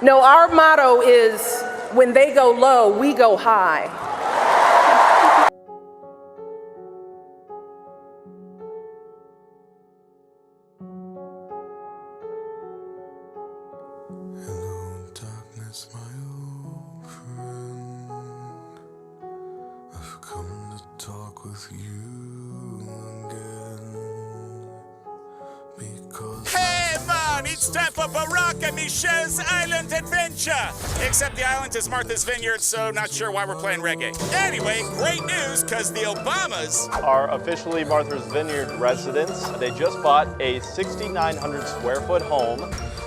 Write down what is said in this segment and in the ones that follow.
No, our motto is, when they go low, we go high. Hello, darkness, my old friend. I've come to talk with you again. Because Hey man, it's time for Barack and Michelle's Island Adventure! Except the island is Martha's Vineyard, so not sure why we're playing reggae. Anyway, great news, because the Obamas are officially Martha's Vineyard residents. They just bought a 6,900 square foot home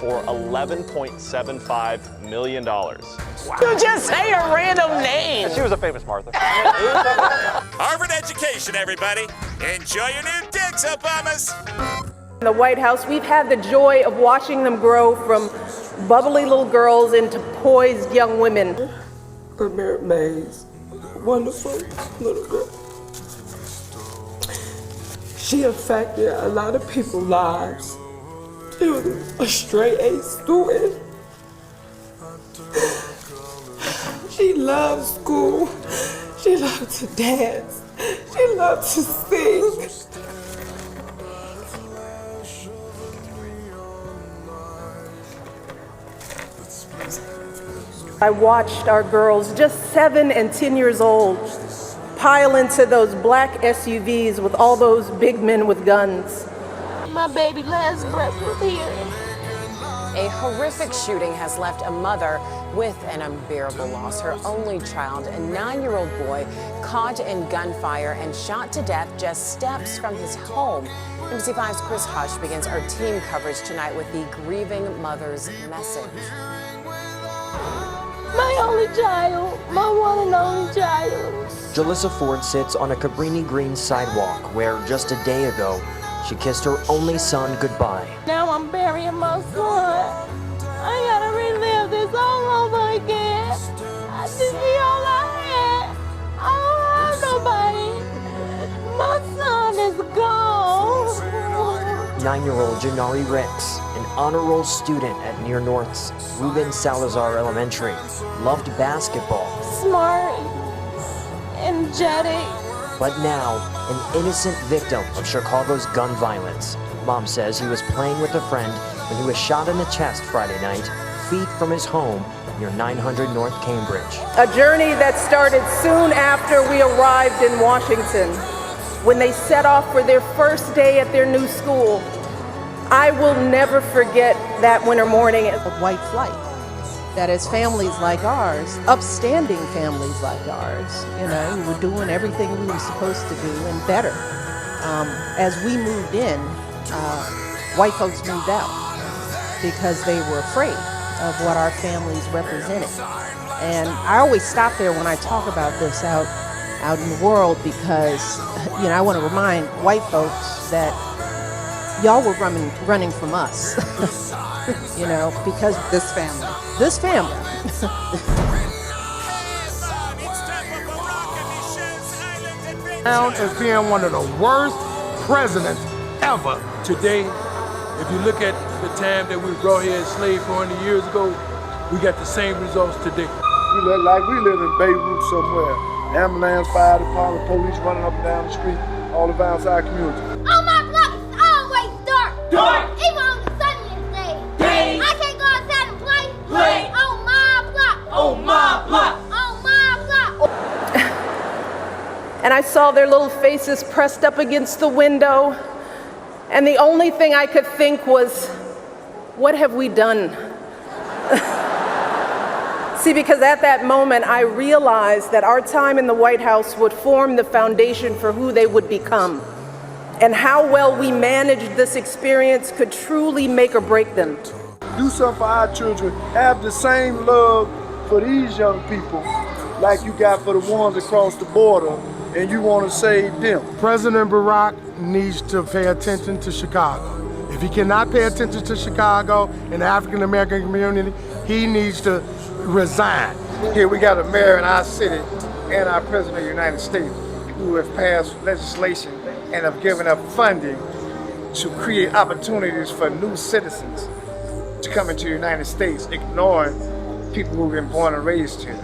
for $11.75 million. Wow. You just say a random name. She was a famous Martha. Harvard education, everybody. Enjoy your new digs, Obamas! In the White House, we've had the joy of watching them grow from bubbly little girls into poised young women. I married Maze, wonderful little girl. She affected a lot of people's lives. She was a straight A student. She loved school. She loved to dance. She loved to sing. I watched our girls, just 7 and 10 years old, pile into those black SUVs with all those big men with guns. My baby last breath was here. A horrific shooting has left a mother with an unbearable loss. Her only child, a 9-year-old boy, caught in gunfire and shot to death just steps from his home. NBC5's Chris Hush begins our team coverage tonight with the grieving mother's message. My only child, my one and only child. Jalissa Ford sits on a Cabrini Green sidewalk where just a day ago she kissed her only son goodbye. Now I'm burying my son. I gotta relive this all over again. This is all I had. I don't have nobody. My son is gone. 9-year-old Janari Ricks, an honor roll student at Near North's Ruben Salazar Elementary, loved basketball. Smart, energetic. But now, an innocent victim of Chicago's gun violence. Mom says he was playing with a friend when he was shot in the chest Friday night, feet from his home near 900 North Cambridge. A journey that started soon after we arrived in Washington, when they set off for their first day at their new school. I will never forget that winter morning. White flight. That is families like ours, upstanding families like ours, who were doing everything we were supposed to do and better. As we moved in, white folks moved out because they were afraid of what our families represented. And I always stop there when I talk about this out in the world because, I want to remind white folks that y'all were running from us, because this family. Down as being one of the worst presidents ever. Today, if you look at the time that we brought here enslaved 400 years ago, we got the same results today. We look like we live in Beirut somewhere. Ambulance, fire department, police running up and down the street, all around our community. Oh, my block is always dark. Dark! Even on the sunniest days. I can't go outside and play. Play! On my block. Oh, my block! On my block. And I saw their little faces pressed up against the window, and the only thing I could think was, what have we done? See, because at that moment, I realized that our time in the White House would form the foundation for who they would become. And how well we managed this experience could truly make or break them. Do something for our children. Have the same love for these young people like you got for the ones across the border, and you want to save them. President Barack needs to pay attention to Chicago. If he cannot pay attention to Chicago and the African American community, he needs to resign. Here we got a mayor in our city and our president of the United States who have passed legislation and have given up funding to create opportunities for new citizens to come into the United States, ignoring people who've been born and raised here.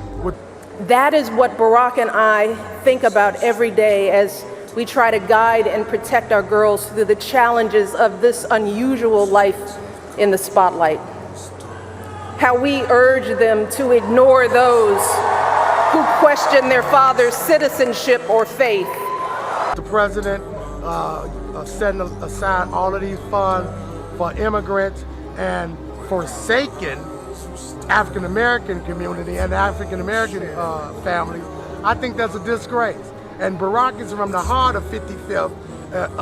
That is what Barack and I think about every day as we try to guide and protect our girls through the challenges of this unusual life in the spotlight. How we urge them to ignore those who question their father's citizenship or faith. The president setting aside all of these funds for immigrants and forsaken African American community and African American families, I think that's a disgrace. And Barack is from the heart of 55th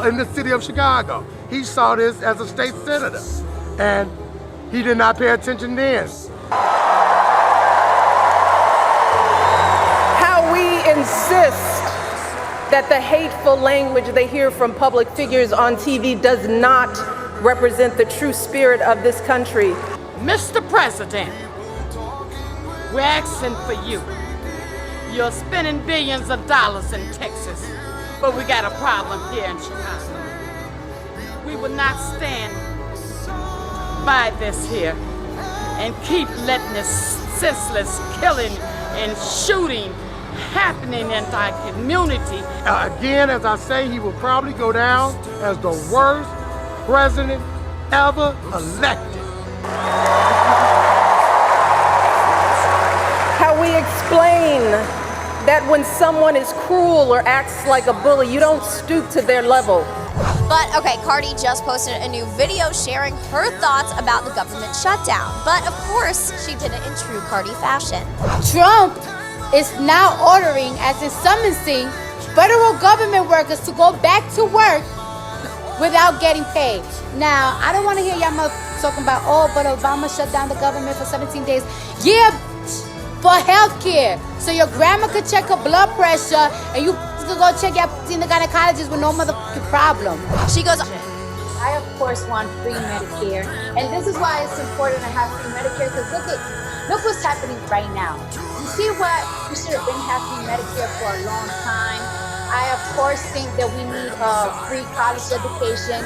in the city of Chicago. He saw this as a state senator, and he did not pay attention then. How we insist that the hateful language they hear from public figures on TV does not represent the true spirit of this country. Mr. President, we're asking for you. You're spending billions of dollars in Texas, but we got a problem here in Chicago. We will not stand by this here and keep letting this senseless killing and shooting happening in our community. Again, as I say, he will probably go down as the worst president ever elected. How we explain that when someone is cruel or acts like a bully, you don't stoop to their level. But okay, Cardi just posted a new video sharing her thoughts about the government shutdown. But of course, she did it in true Cardi fashion. Trump is now ordering, as is summoning, federal government workers to go back to work without getting paid. Now, I don't want to hear y'all talking about, oh, but Obama shut down the government for 17 days. Yeah, for health care. So your grandma could check her blood pressure and you could go check your in the gynecologist with no motherfucking problem. She goes, I, of course, want free Medicare. And this is why it's important to have free Medicare, because look what's happening right now. You see what? We should have been having Medicare for a long time. I, of course, think that we need free college education.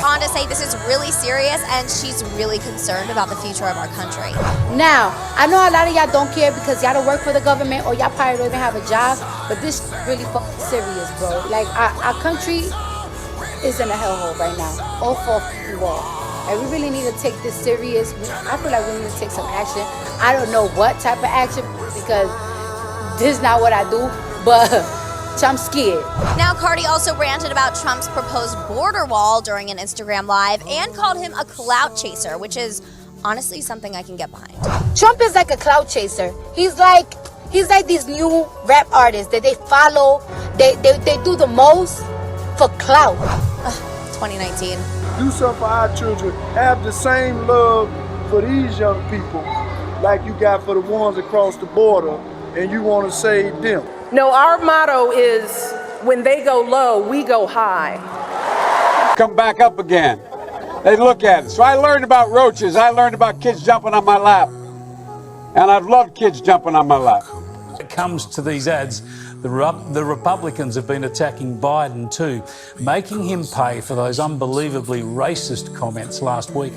on to say this is really serious and she's really concerned about the future of our country. Now, I know a lot of y'all don't care because y'all don't work for the government or y'all probably don't even have a job, but this is really fucking serious, bro. Like, our country is in a hellhole right now. All for the wall. And we really need to take this serious. I feel like we need to take some action. I don't know what type of action because this is not what I do, but I'm scared. Now, Cardi also ranted about Trump's proposed border wall during an Instagram Live and called him a clout chaser, which is honestly something I can get behind. Trump is like a clout chaser. He's like these new rap artists that they follow. They do the most for clout. 2019. Do something for our children. Have the same love for these young people like you got for the ones across the border, and you want to save them. No, our motto is, when they go low, we go high. Come back up again. They look at it. So I learned about roaches. I learned about kids jumping on my lap. And I've loved kids jumping on my lap. When it comes to these ads, the Republicans have been attacking Biden too, making him pay for those unbelievably racist comments last week.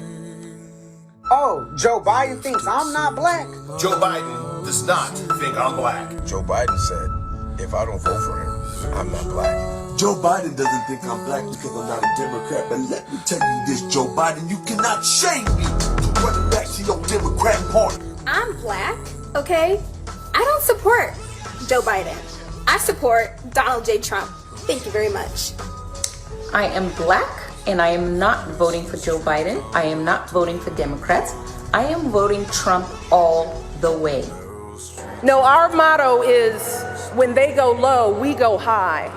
Oh, Joe Biden thinks I'm not black? Joe Biden does not think I'm black. Joe Biden said, if I don't vote for him, I'm not black. Joe Biden doesn't think I'm black because I'm not a Democrat. But let me tell you this, Joe Biden, you cannot shame me to run back to your Democrat party. I'm black, okay? I don't support Joe Biden. I support Donald J. Trump. Thank you very much. I am black and I am not voting for Joe Biden. I am not voting for Democrats. I am voting Trump all the way. No, our motto is, when they go low, we go high.